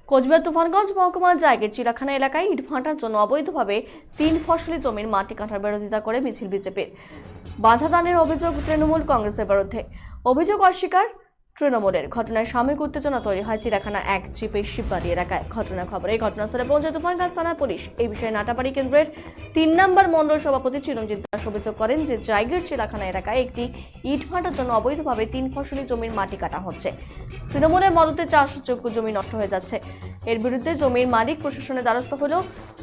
কোচবিহার তুফানগঞ্জ মহকুমার জায়গায় চিড়াখানা এলাকায় ইট ভাটার জন্য অবৈধভাবে 3 ফসলি জমির মাটি কাটার বিরোধিতা করে মিছিল বিজেপির। বাধা দানের অভিযোগ তৃণমূল কংগ্রেসের বিরুদ্ধে। অভিযোগ অস্বীকার তৃণমূলের। ঘটনায় সাময়িক উত্তেজনা তৈরি হয় চিড়াখানা 1 চিপের শিববাড়ি এলাকায়। ঘটনার খবরে ঘটনাস্থলে পৌঁছায় তুফানগঞ্জ থানার পুলিশ। এই বিষয়ে নাটাবাড়ি কেন্দ্রের 3 নম্বর মণ্ডল সভাপতি চিরঞ্জিত দাস অভিযোগ করেন যে জায়গার চিড়াখানা এলাকায় একটি ইট ভাটার জন্য অবৈধভাবে 3 ফসলি জমির মাটি কাটা হচ্ছে। তৃণমূলের মদতে চাষযোগ্য জমি নষ্ট হয়ে যাচ্ছে। এর বিরুদ্ধে জমির মালিক প্রশাসনের দ্বারস্থ হলেও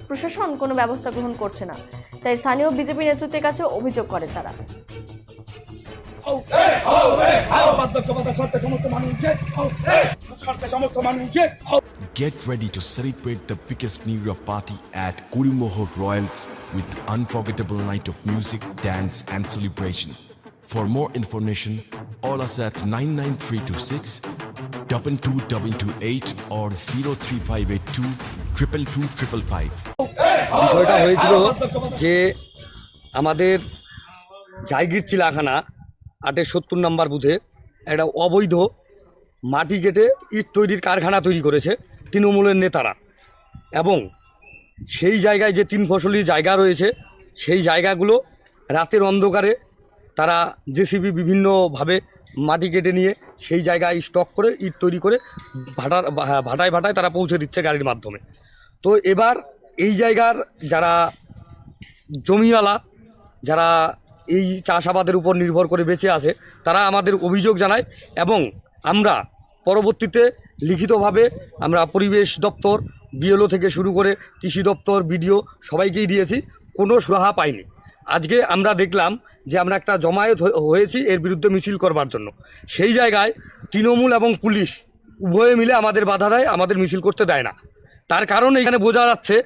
প্রশাসন কোনো ব্যবস্থা গ্রহণ করছে না। তাই স্থানীয় বিজেপি নেতৃত্বের কাছে অভিযোগ করেন তারা। Get ready to celebrate the biggest New Year party at Kurimoho Royals with unforgettable night of music, dance and celebration. For more information, call us at 99326 22228 or 03582 222 বিষয়টা হয়েছিল যে আমাদের জায়গির চিলাখানা 870 নম্বর বুথে একটা অবৈধ মাটি কেটে ইট তৈরির কারখানা তৈরি করেছে তৃণমূলের নেতারা, এবং সেই জায়গায় যে 3 ফসলি জায়গা রয়েছে সেই জায়গাগুলো রাতের অন্ধকারে তারা জেসিবি বিভিন্নভাবে মাটি কেটে নিয়ে সেই জায়গায় স্টক করে ইট তৈরি করে ভাটায় ভাটায় তারা পৌঁছে দিচ্ছে গাড়ির মাধ্যমে। তো এবার এই জায়গার যারা জমিওয়ালা, যারা এই চাষাবাদের উপর নির্ভর করে বেঁচে আছে, তারা আমাদের অভিযোগ জানায় এবং আমরা পরবর্তীতে লিখিতভাবে আমরা পরিবেশ দপ্তর, বিএলও থেকে শুরু করে কৃষি দপ্তর, বিডিও সবাইকেই দিয়েছি, কোনো সুরাহা পাইনি। আজকে আমরা দেখলাম যে আমরা একটা জমায়েত হয়েছি এর বিরুদ্ধে মিছিল করবার জন্য। সেই জায়গায় তৃণমূল এবং পুলিশ উভয়ে মিলে আমাদের বাধা দেয়, আমাদের মিছিল করতে দেয় না। তার কারণ এখানে বোঝা যাচ্ছে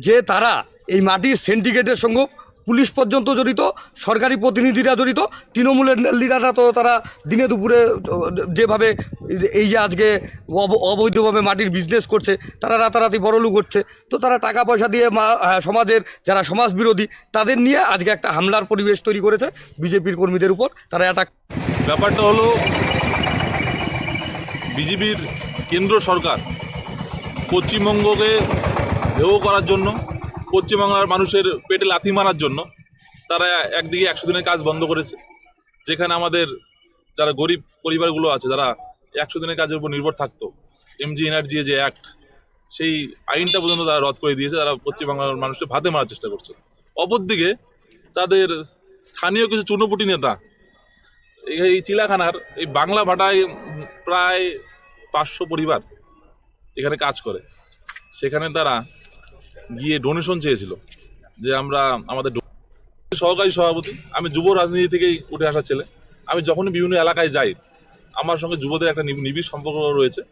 যে তারা এই মাটির সিন্ডিকেটের সঙ্গে পুলিশ পর্যন্ত জড়িত, সরকারি প্রতিনিধিরা জড়িত, তৃণমূলের লিডাররা তো তারা দিনে দুপুরে যেভাবে এই যে আজকে অবৈধভাবে মাটির বিজনেস করছে, তারা রাতারাতি বড়লোক হচ্ছে। তো তারা টাকা পয়সা দিয়ে সমাজের যারা সমাজ বিরোধী তাদের নিয়ে আজকে একটা হামলার পরিবেশ তৈরি করেছে বিজেপির কর্মীদের উপর। তারা অ্যাটাক। ব্যাপারটা হলো বিজেপির কেন্দ্র সরকার পশ্চিমবঙ্গকে হেয় করার জন্য, পশ্চিমবাংলার মানুষের পেটে লাথি মারার জন্য তারা একদিকে 100 দিনের কাজ বন্ধ করেছে, যেখানে আমাদের যারা গরিব পরিবারগুলো আছে, যারা 100 দিনের কাজের উপর নির্ভর থাকতো, এমজি এনার্জি যে অ্যাক্ট, সেই আইনটা পর্যন্ত তারা রদ করে দিয়েছে। তারা পশ্চিমবাংলার মানুষকে ভাতে মারার চেষ্টা করছে। অপরদিকে তাদের স্থানীয় কিছু চুনোপুটি নেতা এই চিলাখানার এই বাংলা ভাটায় প্রায় 500 পরিবার এখানে কাজ করে, সেখানে তারা গিয়ে ডোনেশন চেয়েছিল যে আমরা আমাদের সহকারী সভাপতি, আমি যুব রাজনীতি থেকেই উঠে আসা ছেলে, আমি যখনই বিভিন্ন এলাকায় যাই আমার সঙ্গে যুবদের একটা নিবিড় সম্পর্ক রয়েছে।